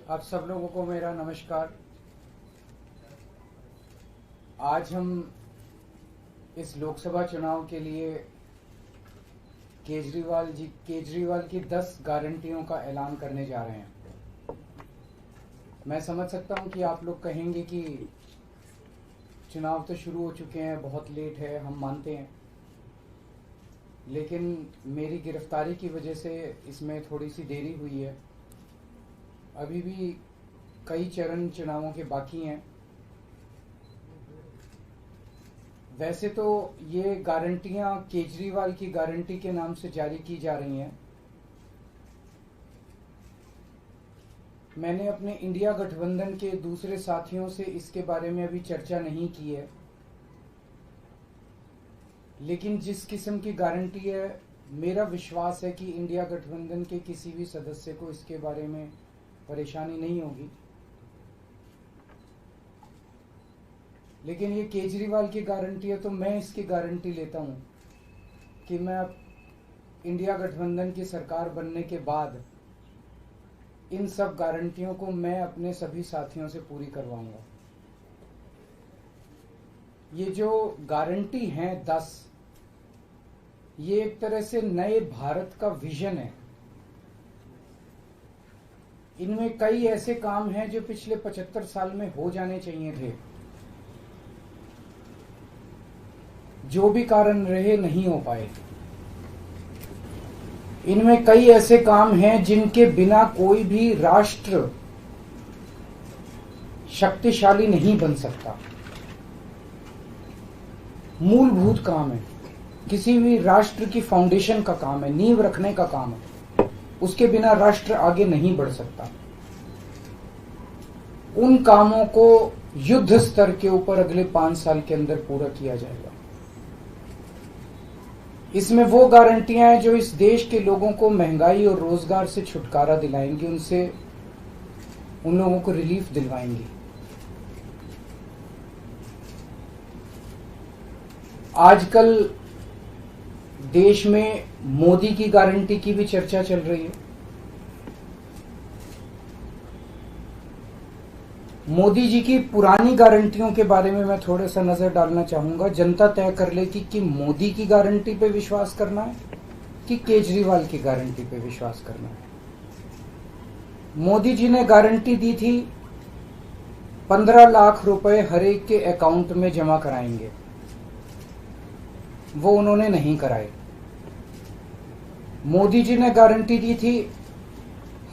आप सब लोगों को मेरा नमस्कार। आज हम इस लोकसभा चुनाव के लिए केजरीवाल की 10 गारंटियों का ऐलान करने जा रहे हैं। मैं समझ सकता हूं कि आप लोग कहेंगे कि चुनाव तो शुरू हो चुके हैं, बहुत लेट है, हम मानते हैं, लेकिन मेरी गिरफ्तारी की वजह से इसमें थोड़ी सी देरी हुई है। अभी भी कई चरण चुनावों के बाकी हैं। वैसे तो ये गारंटियां केजरीवाल की गारंटी के नाम से जारी की जा रही हैं। मैंने अपने इंडिया गठबंधन के दूसरे साथियों से इसके बारे में अभी चर्चा नहीं की है, लेकिन जिस किस्म की गारंटी है, मेरा विश्वास है कि इंडिया गठबंधन के किसी भी सदस्य को इसके बारे में परेशानी नहीं होगी। लेकिन ये केजरीवाल की गारंटी है, तो मैं इसकी गारंटी लेता हूं कि मैं अब इंडिया गठबंधन की सरकार बनने के बाद इन सब गारंटियों को मैं अपने सभी साथियों से पूरी करवाऊंगा। ये जो गारंटी हैं 10, ये एक तरह से नए भारत का विजन है। इनमें कई ऐसे काम हैं जो पिछले 75 साल में हो जाने चाहिए थे, जो भी कारण रहे नहीं हो पाए। इनमें कई ऐसे काम हैं जिनके बिना कोई भी राष्ट्र शक्तिशाली नहीं बन सकता। मूलभूत काम है, किसी भी राष्ट्र की फाउंडेशन का काम है, नींव रखने का काम है। उसके बिना राष्ट्र आगे नहीं बढ़ सकता। उन कामों को युद्ध स्तर के ऊपर अगले 5 साल के अंदर पूरा किया जाएगा। इसमें वो गारंटियां हैं जो इस देश के लोगों को महंगाई और रोजगार से छुटकारा दिलाएंगी, उन लोगों को रिलीफ दिलवाएंगी। आजकल देश में मोदी की गारंटी की भी चर्चा चल रही है। मोदी जी की पुरानी गारंटियों के बारे में मैं थोड़ा सा नजर डालना चाहूंगा। जनता तय कर लेगी कि मोदी की गारंटी पे विश्वास करना है कि केजरीवाल की गारंटी पे विश्वास करना है। मोदी जी ने गारंटी दी थी 15 लाख रुपए हर एक के अकाउंट में जमा कराएंगे, वो उन्होंने नहीं कराए। मोदी जी ने गारंटी दी थी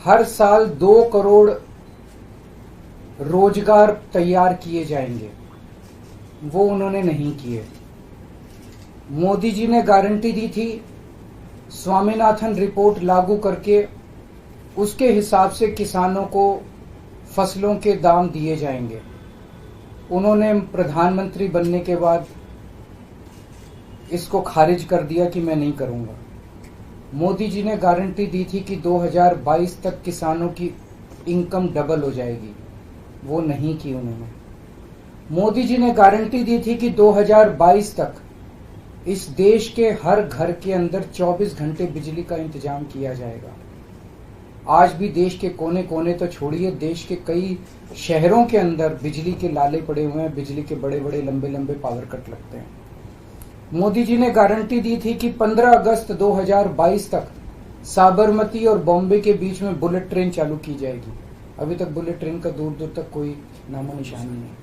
हर साल 2 करोड़ रोजगार तैयार किए जाएंगे, वो उन्होंने नहीं किए। मोदी जी ने गारंटी दी थी स्वामीनाथन रिपोर्ट लागू करके उसके हिसाब से किसानों को फसलों के दाम दिए जाएंगे, उन्होंने प्रधानमंत्री बनने के बाद इसको खारिज कर दिया कि मैं नहीं करूंगा। मोदी जी ने गारंटी दी थी कि 2022 तक किसानों की इनकम डबल हो जाएगी, वो नहीं की उन्होंने। मोदी जी ने गारंटी दी थी कि 2022 तक इस देश के हर घर के अंदर 24 घंटे बिजली का इंतजाम किया जाएगा। आज भी देश के कोने कोने तो छोड़िए, देश के कई शहरों के अंदर बिजली के लाले पड़े हुए हैं, बिजली के बड़े बड़े लंबे लंबे पावर कट लगते हैं। मोदी जी ने गारंटी दी थी कि 15 अगस्त 2022 तक साबरमती और बॉम्बे के बीच में बुलेट ट्रेन चालू की जाएगी। अभी तक बुलेट ट्रेन का दूर दूर तक कोई नामो निशान नहीं है।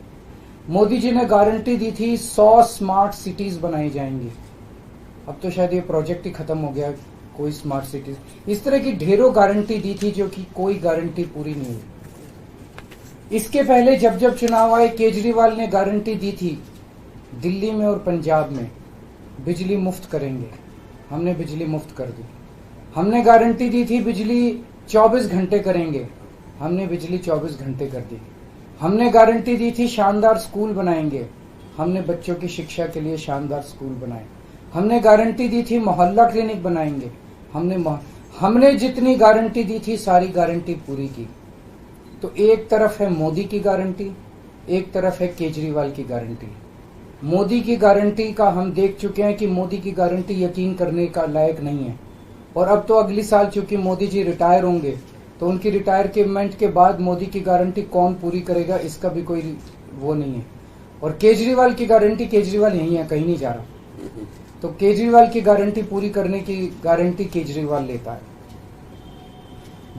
मोदी जी ने गारंटी दी थी 100 स्मार्ट सिटीज बनाई जाएंगी। अब तो शायद ये प्रोजेक्ट ही खत्म हो गया, कोई स्मार्ट सिटीज। इस तरह की ढेरों गारंटी दी थी जो कि कोई गारंटी पूरी नहीं हुई। इसके पहले जब जब चुनाव आए, केजरीवाल ने गारंटी दी थी दिल्ली में और पंजाब में बिजली मुफ्त करेंगे, हमने बिजली मुफ्त कर दी। हमने गारंटी दी थी बिजली 24 घंटे करेंगे, हमने बिजली 24 घंटे कर दी। हमने गारंटी दी थी शानदार स्कूल बनाएंगे, हमने बच्चों की शिक्षा के लिए शानदार स्कूल बनाए। हमने गारंटी दी थी मोहल्ला क्लिनिक बनाएंगे, हमने जितनी गारंटी दी थी सारी गारंटी पूरी की। तो एक तरफ है मोदी की गारंटी, एक तरफ है केजरीवाल की गारंटी। मोदी की गारंटी का हम देख चुके हैं कि मोदी की गारंटी यकीन करने का लायक नहीं है। और अब तो अगली साल चूंकि मोदी जी रिटायर होंगे, तो उनकी रिटायरमेंट के बाद मोदी की गारंटी कौन पूरी करेगा, इसका भी कोई वो नहीं है। और केजरीवाल की गारंटी, केजरीवाल यही है, कहीं नहीं जा रहा, तो केजरीवाल की गारंटी पूरी करने की गारंटी केजरीवाल लेता है।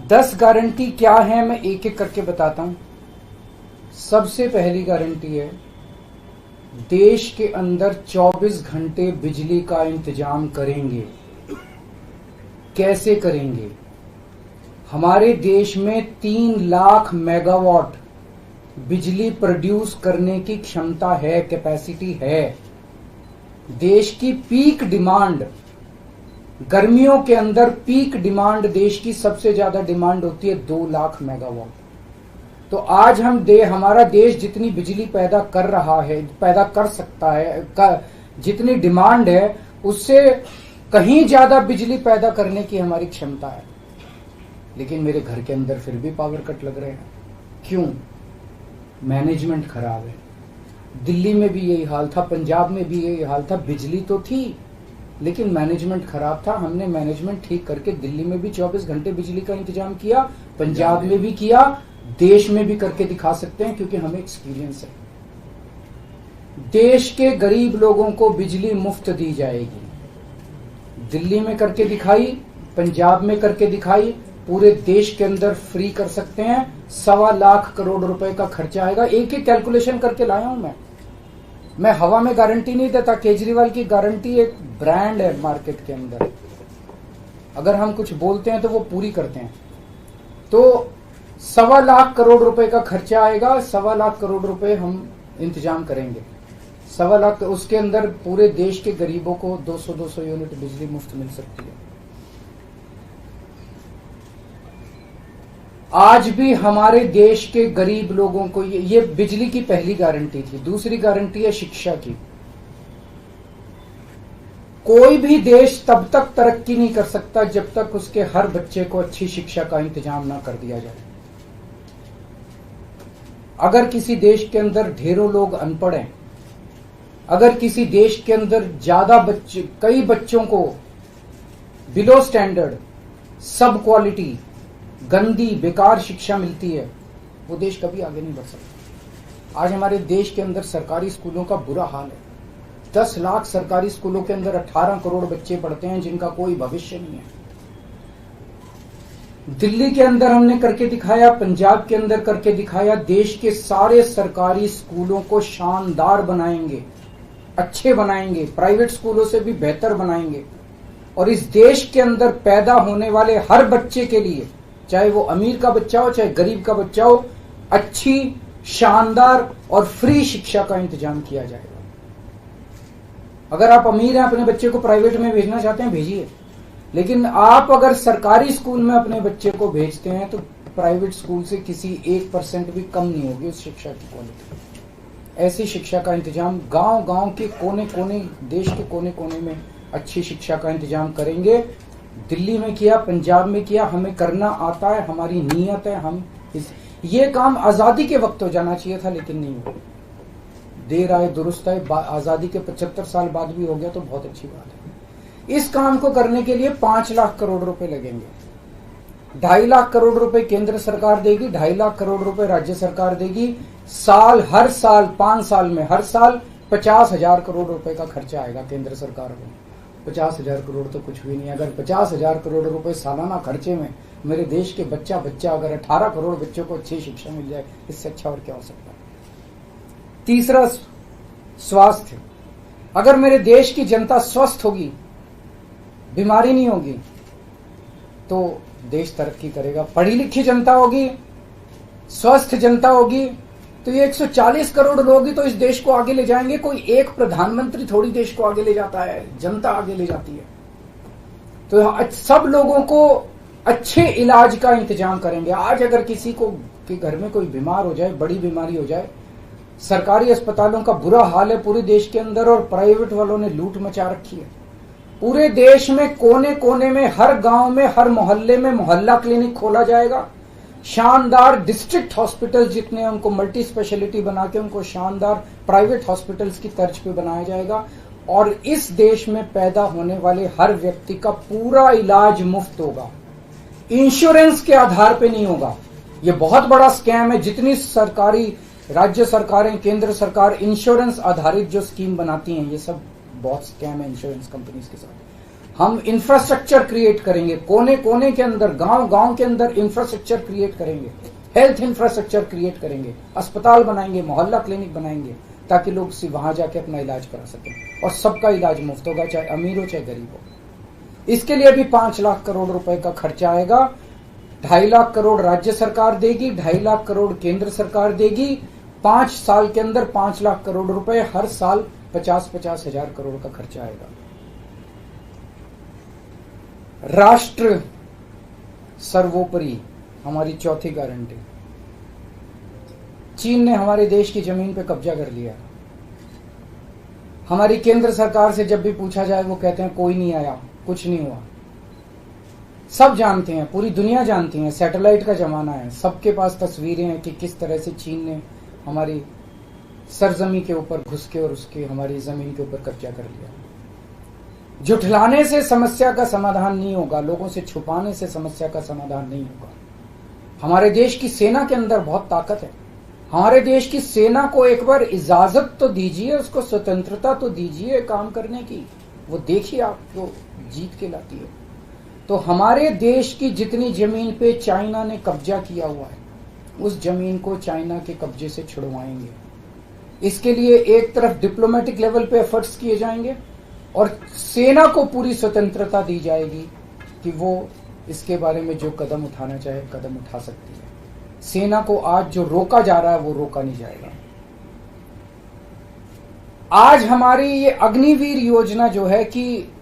10 गारंटी क्या है मैं एक एक करके बताता हूं। सबसे पहली गारंटी है, देश के अंदर 24 घंटे बिजली का इंतजाम करेंगे। कैसे करेंगे? हमारे देश में 3 लाख मेगावाट बिजली प्रोड्यूस करने की क्षमता है, कैपेसिटी है। देश की पीक डिमांड, गर्मियों के अंदर पीक डिमांड, देश की सबसे ज्यादा डिमांड होती है 2 लाख मेगावाट। तो आज हमारा देश जितनी बिजली पैदा कर रहा है, पैदा कर सकता है, जितनी डिमांड है उससे कहीं ज्यादा बिजली पैदा करने की हमारी क्षमता है। लेकिन मेरे घर के अंदर फिर भी पावर कट लग रहे हैं। क्यों? मैनेजमेंट खराब है। दिल्ली में भी यही हाल था, पंजाब में भी यही हाल था। बिजली तो थी लेकिन मैनेजमेंट खराब था। हमने मैनेजमेंट ठीक करके दिल्ली में भी 24 घंटे बिजली का इंतजाम किया, पंजाब में भी किया, देश में भी करके दिखा सकते हैं क्योंकि हमें एक्सपीरियंस है। देश के गरीब लोगों को बिजली मुफ्त दी जाएगी। दिल्ली में करके दिखाई, पंजाब में करके दिखाई, पूरे देश के अंदर फ्री कर सकते हैं। 1.25 लाख करोड़ रुपए का खर्चा आएगा। एक ही कैलकुलेशन करके लाया हूं मैं हवा में गारंटी नहीं देता। केजरीवाल की गारंटी एक ब्रांड है मार्केट के अंदर। अगर हम कुछ बोलते हैं तो वो पूरी करते हैं। तो 1.25 लाख करोड़ रुपए का खर्चा आएगा। 1.25 लाख करोड़ रुपए हम इंतजाम करेंगे। 1.25 लाख, उसके अंदर पूरे देश के गरीबों को 200 यूनिट बिजली मुफ्त मिल सकती है। आज भी हमारे देश के गरीब लोगों को ये बिजली की पहली गारंटी थी। दूसरी गारंटी है शिक्षा की। कोई भी देश तब तक तरक्की नहीं कर सकता जब तक उसके हर बच्चे को अच्छी शिक्षा का इंतजाम ना कर दिया जाए। अगर किसी देश के अंदर ढेरों लोग अनपढ़ हैं, अगर किसी देश के अंदर ज्यादा बच्चे, कई बच्चों को बिलो स्टैंडर्ड, सब क्वालिटी, गंदी बेकार शिक्षा मिलती है, वो देश कभी आगे नहीं बढ़ सकता। आज हमारे देश के अंदर सरकारी स्कूलों का बुरा हाल है। 10 लाख सरकारी स्कूलों के अंदर 18 करोड़ बच्चे पढ़ते हैं जिनका कोई भविष्य नहीं है। दिल्ली के अंदर हमने करके दिखाया, पंजाब के अंदर करके दिखाया। देश के सारे सरकारी स्कूलों को शानदार बनाएंगे, अच्छे बनाएंगे, प्राइवेट स्कूलों से भी बेहतर बनाएंगे। और इस देश के अंदर पैदा होने वाले हर बच्चे के लिए, चाहे वो अमीर का बच्चा हो चाहे गरीब का बच्चा हो, अच्छी, शानदार और फ्री शिक्षा का इंतजाम किया जाएगा। अगर आप अमीर हैं, अपने बच्चे को प्राइवेट में भेजना चाहते हैं, भेजिए। लेकिन आप अगर सरकारी स्कूल में अपने बच्चे को भेजते हैं तो प्राइवेट स्कूल से किसी 1% भी कम नहीं होगी उस शिक्षा की क्वालिटी। ऐसी शिक्षा का इंतजाम गांव-गांव के कोने-कोने, देश के कोने-कोने में अच्छी शिक्षा का इंतजाम करेंगे। दिल्ली में किया, पंजाब में किया, हमें करना आता है, हमारी नीयत है। हम ये काम आजादी के वक्त हो जाना चाहिए था लेकिन नहीं हुआ। देर आए दुरुस्त आए, आजादी के 75 साल बाद भी हो गया तो बहुत अच्छी बात है। इस काम को करने के लिए 5 लाख करोड़ रुपए लगेंगे। 2.5 लाख करोड़ रुपए केंद्र सरकार देगी, 2.5 लाख करोड़ रुपए राज्य सरकार देगी। हर साल 5 साल में हर साल 50,000 करोड़ रुपए का खर्चा आएगा केंद्र सरकार को। 50,000 करोड़ तो कुछ भी नहीं। अगर 50,000 करोड़ रुपए सालाना खर्चे में मेरे देश के बच्चा अगर 18 करोड़ बच्चों को अच्छी शिक्षा मिल जाए, इससे अच्छा और क्या हो सकता है। तीसरा, स्वास्थ्य। अगर मेरे देश की जनता स्वस्थ होगी, बीमारी नहीं होगी, तो देश तरक्की करेगा। पढ़ी लिखी जनता होगी, स्वस्थ जनता होगी, तो ये 140 करोड़ लोग ही तो इस देश को आगे ले जाएंगे। कोई एक प्रधानमंत्री थोड़ी देश को आगे ले जाता है, जनता आगे ले जाती है। तो सब लोगों को अच्छे इलाज का इंतजाम करेंगे। आज अगर किसी को के घर में कोई बीमार हो जाए, बड़ी बीमारी हो जाए, सरकारी अस्पतालों का बुरा हाल है पूरे देश के अंदर और प्राइवेट वालों ने लूट मचा रखी है। पूरे देश में कोने कोने में, हर गांव में, हर मोहल्ले में मोहल्ला क्लिनिक खोला जाएगा। शानदार डिस्ट्रिक्ट हॉस्पिटल जितने, उनको मल्टी स्पेशलिटी बना के उनको शानदार प्राइवेट हॉस्पिटल्स की तर्ज पे बनाया जाएगा। और इस देश में पैदा होने वाले हर व्यक्ति का पूरा इलाज मुफ्त होगा। इंश्योरेंस के आधार पे नहीं होगा। ये बहुत बड़ा स्कैम है। जितनी सरकारी राज्य सरकारें, केंद्र सरकार इंश्योरेंस आधारित जो स्कीम बनाती हैं, ये सब बहुत स्कैम है इंश्योरेंस कंपनीज के साथ। हम इंफ्रास्ट्रक्चर क्रिएट करेंगे, कोने कोने के अंदर, गांव गांव के अंदर इंफ्रास्ट्रक्चर क्रिएट करेंगे, हेल्थ इंफ्रास्ट्रक्चर क्रिएट करेंगे, अस्पताल बनाएंगे, मोहल्ला क्लिनिक बनाएंगे, ताकि लोग वहां जाके अपना इलाज करा सकें। और सबका इलाज मुफ्त होगा, चाहे अमीर हो चाहे गरीब हो। इसके लिए भी 5 लाख करोड़ रुपए का खर्चा आएगा। 2.5 लाख करोड़ राज्य सरकार देगी, 2.5 लाख करोड़ केंद्र सरकार देगी। 5 साल के अंदर 5 लाख करोड़ रुपए, हर साल 50-50 हजार करोड़ का खर्चा आएगा। राष्ट्र सर्वोपरि हमारी चौथी गारंटी। चीन ने हमारे देश की जमीन पे कब्जा कर लिया। हमारी केंद्र सरकार से जब भी पूछा जाए वो कहते हैं कोई नहीं आया, कुछ नहीं हुआ। सब जानते हैं, पूरी दुनिया जानती है, सैटेलाइट का जमाना है, सबके पास तस्वीरें हैं कि किस तरह से चीन ने हमारी सरजमी के ऊपर घुस के और उसकी हमारी जमीन के ऊपर कब्जा कर लिया। झुठलाने से समस्या का समाधान नहीं होगा, लोगों से छुपाने से समस्या का समाधान नहीं होगा। हमारे देश की सेना के अंदर बहुत ताकत है। हमारे देश की सेना को एक बार इजाजत तो दीजिए, उसको स्वतंत्रता तो दीजिए काम करने की। वो देखिए आपको जीत के लाती है। तो हमारे देश की जितनी जमीन पे चाइना ने कब्जा किया हुआ है, उस जमीन को चाइना के कब्जे से छुड़वाएंगे। इसके लिए एक तरफ डिप्लोमेटिक लेवल पे एफर्ट्स किए जाएंगे और सेना को पूरी स्वतंत्रता दी जाएगी कि वो इसके बारे में जो कदम उठाना चाहे कदम उठा सकती है। सेना को आज जो रोका जा रहा है वो रोका नहीं जाएगा। आज हमारी ये अग्निवीर योजना जो है कि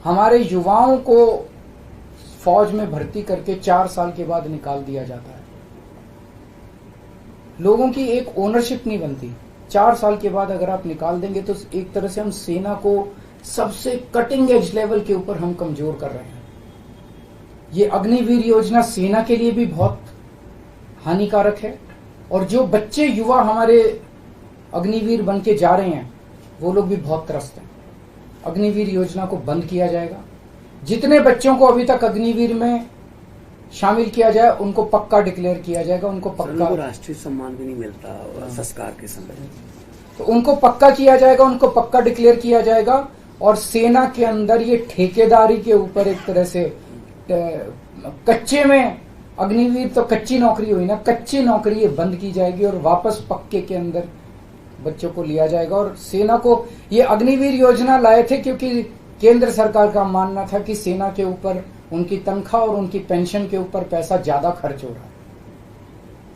हमारे युवाओं को फौज में भर्ती करके 4 साल के बाद निकाल दिया जाता है। लोगों की एक ओनरशिप नहीं बनती। 4 साल के बाद अगर आप निकाल देंगे तो एक तरह से हम सेना को सबसे कटिंग एज लेवल के ऊपर हम कमजोर कर रहे हैं। ये अग्निवीर योजना सेना के लिए भी बहुत हानिकारक है और जो बच्चे युवा हमारे अग्निवीर बन के जा रहे हैं वो लोग भी बहुत त्रस्त हैं। अग्निवीर योजना को बंद किया जाएगा। जितने बच्चों को अभी तक अग्निवीर में शामिल किया जाए उनको पक्का डिक्लेयर किया जाएगा। उनको पक्का राष्ट्रीय सम्मान भी नहीं मिलता संस्कार के समय, तो उनको पक्का किया जाएगा, उनको पक्का डिक्लेयर किया जाएगा। और सेना के अंदर ये ठेकेदारी के ऊपर एक तरह से कच्चे में अग्निवीर तो कच्ची नौकरी हुई ना, कच्ची नौकरी ये बंद की जाएगी और वापस पक्के के अंदर बच्चों को लिया जाएगा। और सेना को ये अग्निवीर योजना लाए थे क्योंकि केंद्र सरकार का मानना था कि सेना के ऊपर उनकी तनख्वाह और उनकी पेंशन के ऊपर पैसा ज्यादा खर्च हो रहा है।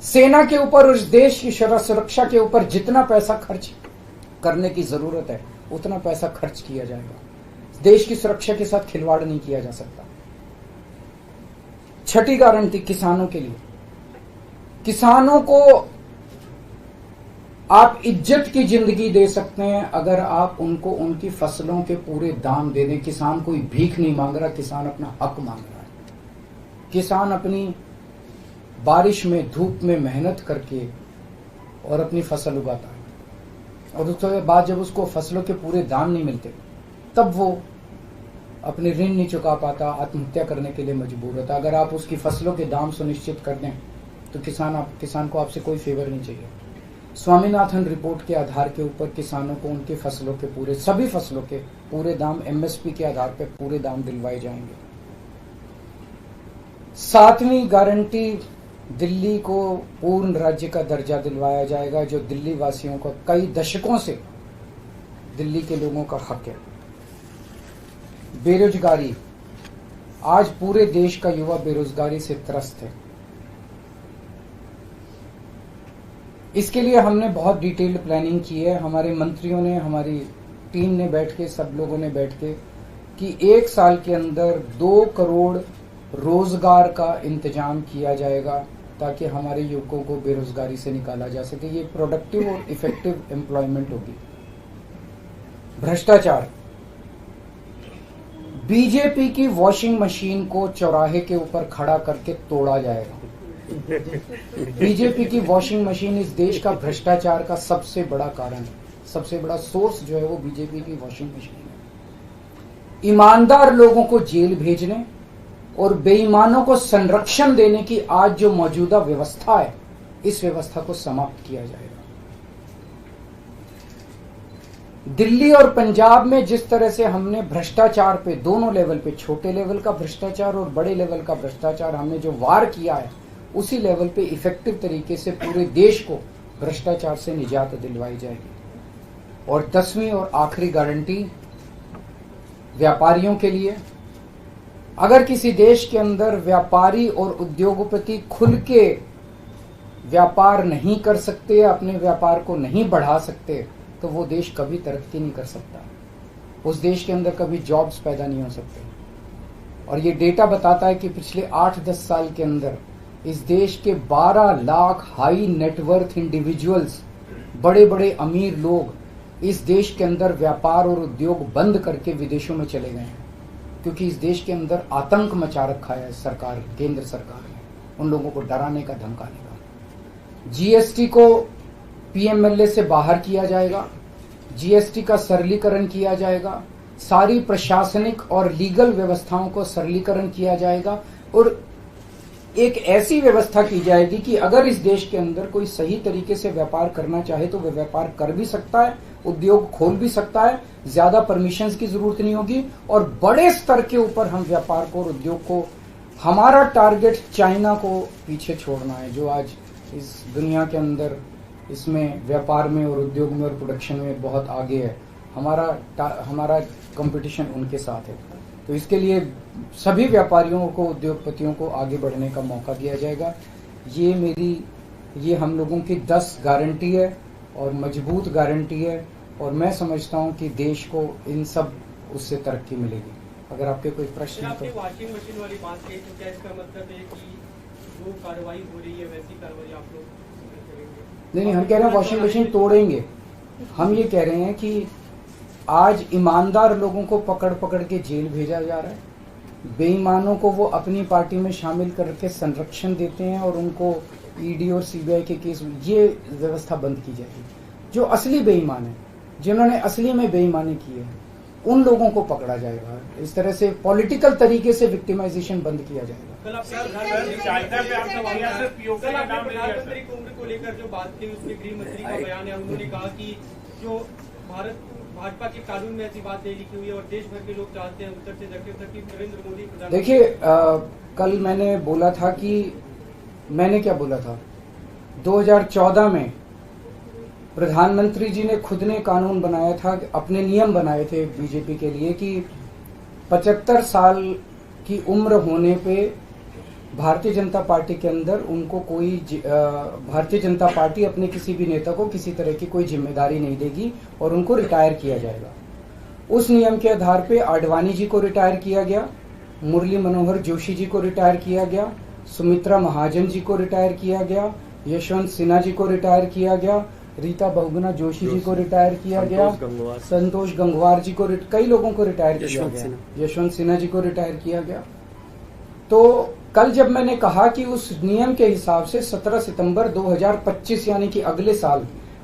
सेना के ऊपर, उस देश की सुरक्षा के ऊपर जितना पैसा खर्च करने की जरूरत है उतना पैसा खर्च किया जाएगा। देश की सुरक्षा के साथ खिलवाड़ नहीं किया जा सकता। छठी गारंटी किसानों के लिए। किसानों को आप इज्जत की जिंदगी दे सकते हैं अगर आप उनको उनकी फसलों के पूरे दाम दे दें। किसान कोई भीख नहीं मांग रहा, किसान अपना हक मांग रहा है। किसान अपनी बारिश में, धूप में मेहनत करके और अपनी फसल उगाता है और उसके बाद जब उसको फसलों के पूरे दाम नहीं मिलते तब वो अपने ऋण नहीं चुका पाता, आत्महत्या करने के लिए मजबूर होता। अगर आप उसकी फसलों के दाम सुनिश्चित कर दें तो किसान को आपसे कोई फेवर नहीं चाहिए। स्वामीनाथन रिपोर्ट के आधार के ऊपर किसानों को उनकी फसलों के सभी फसलों के पूरे दाम एमएसपी के आधार पर पूरे दाम दिलवाए जाएंगे। 7वीं गारंटी, दिल्ली को पूर्ण राज्य का दर्जा दिलवाया जाएगा, जो दिल्ली वासियों को कई दशकों से दिल्ली के लोगों का हक है। बेरोजगारी, आज पूरे देश का युवा बेरोजगारी से त्रस्त है। इसके लिए हमने बहुत डिटेल्ड प्लानिंग की है। हमारे मंत्रियों ने, हमारी टीम ने बैठ के, सब लोगों ने बैठ के कि 1 साल के अंदर 2 करोड़ रोजगार का इंतजाम किया जाएगा ताकि हमारे युवकों को बेरोजगारी से निकाला जा सके। ये प्रोडक्टिव और इफेक्टिव एम्प्लॉयमेंट होगी। भ्रष्टाचार, बीजेपी की वॉशिंग मशीन को चौराहे के ऊपर खड़ा करके तोड़ा जाएगा। बीजेपी की वॉशिंग मशीन इस देश का भ्रष्टाचार का सबसे बड़ा कारण है। सबसे बड़ा सोर्स जो है वो बीजेपी की वॉशिंग मशीन है। ईमानदार लोगों को जेल भेजने और बेईमानों को संरक्षण देने की आज जो मौजूदा व्यवस्था है, इस व्यवस्था को समाप्त किया जाएगा। दिल्ली और पंजाब में जिस तरह से हमने भ्रष्टाचार पे दोनों लेवल पे, छोटे लेवल का भ्रष्टाचार और बड़े लेवल का भ्रष्टाचार हमने जो वार किया है, उसी लेवल पे इफेक्टिव तरीके से पूरे देश को भ्रष्टाचार से निजात दिलवाई जाएगी। और 10वीं और आखिरी गारंटी व्यापारियों के लिए, अगर किसी देश के अंदर व्यापारी और उद्योगपति खुल के व्यापार नहीं कर सकते, अपने व्यापार को नहीं बढ़ा सकते, तो वो देश कभी तरक्की नहीं कर सकता। उस देश के अंदर कभी जॉब्स पैदा नहीं हो सकते। और ये डेटा बताता है कि पिछले 8-10 साल के अंदर इस देश के 12 लाख हाई नेटवर्थ इंडिविजुअल्स, बड़े बड़े अमीर लोग इस देश के अंदर व्यापार और उद्योग बंद करके विदेशों में चले गए हैं, क्योंकि इस देश के अंदर आतंक मचा रखा है सरकार, केंद्र सरकार ने, उन लोगों को डराने का, धमकाने का। जीएसटी को पीएमएलए से बाहर किया जाएगा, जीएसटी का सरलीकरण किया जाएगा, सारी प्रशासनिक और लीगल व्यवस्थाओं को सरलीकरण किया जाएगा और एक ऐसी व्यवस्था की जाएगी कि अगर इस देश के अंदर कोई सही तरीके से व्यापार करना चाहे तो वह व्यापार कर भी सकता है, उद्योग खोल भी सकता है, ज्यादा परमिशंस की जरूरत नहीं होगी और बड़े स्तर के ऊपर हम व्यापार को और उद्योग को, हमारा टारगेट चाइना को पीछे छोड़ना है, जो आज इस दुनिया के अंदर इसमें व्यापार में और उद्योग में और प्रोडक्शन में बहुत आगे है। हमारा कंपटीशन उनके साथ है। तो इसके लिए सभी व्यापारियों को, उद्योगपतियों को आगे बढ़ने का मौका दिया जाएगा। ये हम लोगों की 10 गारंटी है और मजबूत गारंटी है और मैं समझता हूं कि देश को इन सब उससे तरक्की मिलेगी। अगर आपके कोई प्रश्न आपने वॉशिंग मशीन वाली बात कही, तो क्या इसका मतलब है कि जो कार्रवाई हो रही है वैसी कार्रवाई आप लोग करेंगे? नहीं, हम कह रहे हैं वॉशिंग मशीन तोड़ेंगे। हम ये कह रहे हैं कि आज ईमानदार लोगों को पकड़ पकड़ के जेल भेजा जा रहा है, बेईमानों को वो अपनी पार्टी में शामिल करके संरक्षण देते हैं और उनको ईडी और सीबीआई के केस, ये व्यवस्था बंद की जाएगी। जो असली बेईमान है, जिन्होंने असली में बेईमानी की है, उन लोगों को पकड़ा जाएगा। इस तरह से पॉलिटिकल तरीके से विक्टिमाइजेशन बंद किया जाएगा। प्रधानमंत्री की उम्र को लेकर जो बात की, उसके गृह मंत्री का बयान है, उन्होंने कहा कि जो भाजपा के कानून में ऐसी बात नहीं लिखी हुई है और देश भर के लोग चाहते हैं उत्तर से दक्षिण तक कि नरेंद्र मोदी। देखिए, कल मैंने बोला था कि मैंने क्या बोला था, 2014 में प्रधानमंत्री जी ने खुद ने कानून बनाया था, अपने नियम बनाए थे बीजेपी के लिए कि 75 साल की उम्र होने पे भारतीय जनता पार्टी के अंदर उनको कोई, भारतीय जनता पार्टी अपने किसी भी नेता को किसी तरह की कोई जिम्मेदारी नहीं देगी और उनको रिटायर किया जाएगा। उस नियम के आधार पे आडवाणी जी को रिटायर किया गया, मुरली मनोहर जोशी जी को रिटायर किया गया, सुमित्रा महाजन जी को रिटायर किया गया, यशवंत सिन्हा जी को रिटायर किया गया, रीता बहुगुणा जोशी जी को रिटायर किया गया, संतोष गंगवार जी को, कई लोगों को रिटायर किया गया, यशवंत सिन्हा जी को रिटायर किया गया। तो कल जब मैंने कहा कि उस नियम के हिसाब से 17 सितंबर 2025 यानी कि अगले साल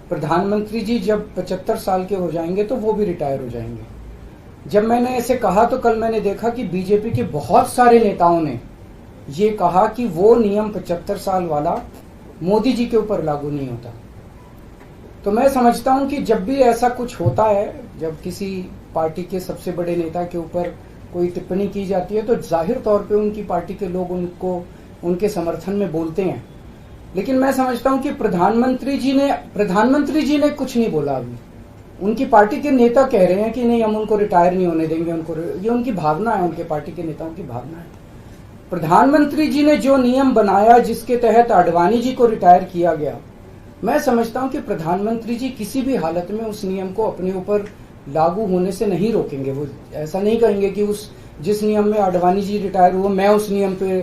प्रधानमंत्री जी जब 75 साल के हो जाएंगे तो वो भी रिटायर हो जाएंगे, जब मैंने ऐसे कहा तो कल मैंने देखा कि बीजेपी के बहुत सारे नेताओं ने ये कहा कि वो नियम 75 साल वाला मोदी जी के ऊपर लागू नहीं होता। तो मैं समझता हूं कि जब भी ऐसा कुछ होता है, जब किसी पार्टी के सबसे बड़े नेता के ऊपर कोई टिप्पणी की जाती है तो जाहिर तौर पे उनकी पार्टी के लोग उनको उनके समर्थन में बोलते हैं। लेकिन मैं समझता हूं कि प्रधानमंत्री जी ने कुछ नहीं बोला अभी। उनकी पार्टी के नेता कह रहे हैं कि नहीं, हम उनको रिटायर नहीं होने देंगे, उनको, ये उनकी भावना है, उनके पार्टी के नेताओं की भावना है। प्रधानमंत्री जी ने जो नियम बनाया जिसके तहत आडवाणी जी को रिटायर किया गया, मैं समझता हूं कि प्रधानमंत्री जी किसी भी हालत में उस नियम को अपने ऊपर लागू होने से नहीं रोकेंगे। वो ऐसा नहीं कहेंगे कि उस जिस नियम में आडवाणी जी रिटायर हुआ मैं उस नियम पे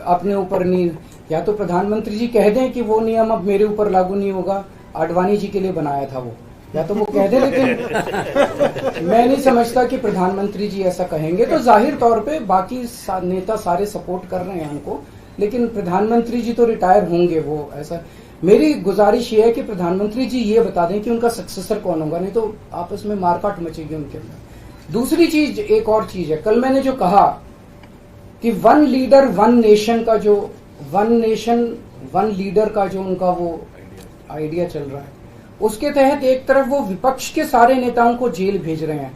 अपने ऊपर नहीं, या तो प्रधानमंत्री जी कह दें कि वो नियम अब मेरे ऊपर लागू नहीं होगा, आडवाणी जी के लिए बनाया था वो, या तो वो कह दें। लेकिन मैं नहीं समझता कि प्रधानमंत्री जी ऐसा कहेंगे। तो जाहिर तौर पे बाकी नेता सारे सपोर्ट कर रहे हैं उनको, लेकिन प्रधानमंत्री जी तो रिटायर होंगे। वो ऐसा, मेरी गुजारिश ये है कि प्रधानमंत्री जी ये बता दें कि उनका सक्सेसर कौन होगा, नहीं तो आपस में मारकाट मचेगी उनके अंदर। दूसरी चीज, एक और चीज है, कल मैंने जो कहा कि वन लीडर वन नेशन का जो वन नेशन वन लीडर का जो उनका वो आइडिया चल रहा है, उसके तहत एक तरफ वो विपक्ष के सारे नेताओं को जेल भेज रहे हैं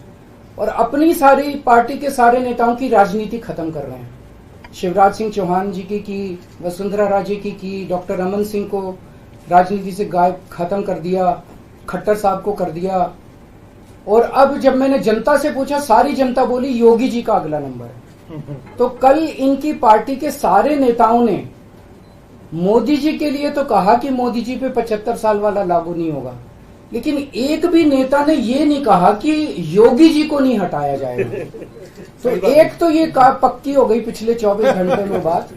और अपनी सारी पार्टी के सारे नेताओं की राजनीति खत्म कर रहे हैं। शिवराज सिंह चौहान जी की, वसुंधरा राजे की, डॉक्टर रमन सिंह को राजनीति से गायब खत्म कर दिया, खट्टर साहब को कर दिया। और अब जब मैंने जनता से पूछा, सारी जनता बोली योगी जी का अगला नंबर है। तो कल इनकी पार्टी के सारे नेताओं ने मोदी जी के लिए तो कहा कि मोदी जी पे 75 साल वाला लागू नहीं होगा, लेकिन एक भी नेता ने ये नहीं कहा कि योगी जी को नहीं हटाया जाएगा। तो एक तो ये पक्की हो गई पिछले 24 घंटे में बात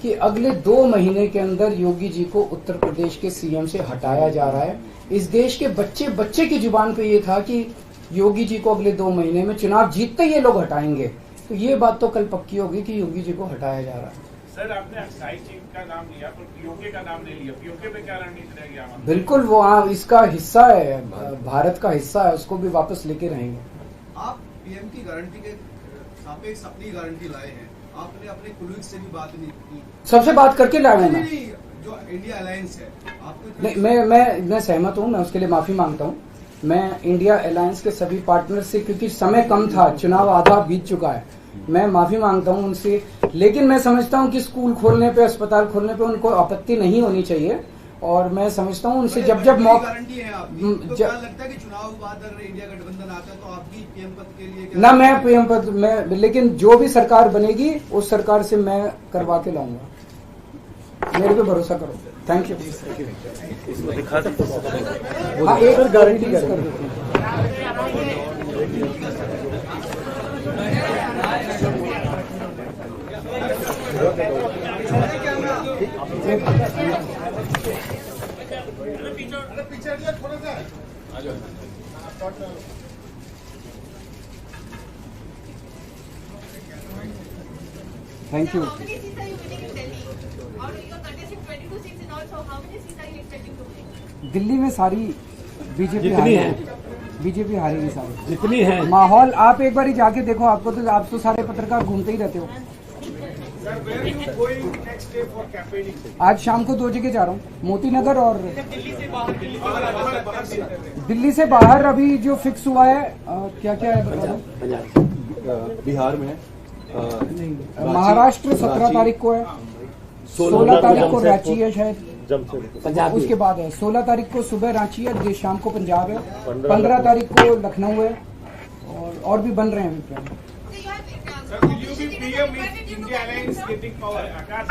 कि अगले 2 महीने के अंदर योगी जी को उत्तर प्रदेश के सीएम से हटाया जा रहा है। इस देश के बच्चे बच्चे की जुबान पे ये था कि योगी जी को अगले 2 महीने में चुनाव जीतते ये लोग हटाएंगे। तो ये बात तो कल पक्की होगी कि योगी जी को हटाया जा रहा है। सर, आपने एक्साइज चीफ का नाम लिया पर पीओके का नाम नहीं लिया। पीओके पे क्या रणनीति रहेगी हमारी? बिल्कुल, वो इसका हिस्सा है, भारत का हिस्सा है, उसको भी वापस लेके रहेंगे। आप पीएम की गारंटी के सापेक्ष अपनी गारंटी लाए हैं, आपने अपने कुलीग से भी बात नहीं की। सबसे बात करके लाया हूं मैं। जो इंडिया अलायंस है आपको नहीं, मैं सहमत हूं, मैं उसके लिए माफी मांगता हूं। मैं इंडिया अलायंस के सभी पार्टनर से, क्योंकि समय कम था, चुनाव आधा बीत चुका है, मैं माफी मांगता हूं उनसे। लेकिन मैं समझता हूं कि स्कूल खोलने पे, अस्पताल खोलने पे उनको आपत्ति नहीं होनी चाहिए और मैं समझता हूं उनसे जब मौका गारंटी है आपकी, तो क्या लगता है कि चुनाव बाद अगर इंडिया गठबंधन आता है तो आपकी पीएम पद के लिए ना, मैं पीएम पद में, लेकिन जो भी सरकार बनेगी उस सरकार से मैं करवा के लाऊंगा, मेरे पे भरोसा करो। Thank you. हाँ, एक गारंटी कर देते हैं। Thank you. How many seats are you winning in Delhi? Or you're contesting 22 seats in all, so how many seats are you expecting to win? Delhi में सारी बीजेपी हारेगी सारी जितनी है। माहौल आप एक बार ही जाके देखो, आपको तो, आप तो सारे पत्रकार घूमते ही रहते हो। आज शाम को 2 जगह जा रहा हूँ, मोती नगर और दिल्ली से बाहर। अभी जो फिक्स हुआ है, क्या क्या है बता दो। बिहार में महाराष्ट्र 17 तारीख को है, 16 तारीख को रांची है शायद, पंजाब उसके बाद है 16 तारीख को सुबह रांची है, शाम को पंजाब है, 15 तारीख को लखनऊ है और भी बन रहे हैं अभी plan. So you have PM is India Alliance getting power. Akash.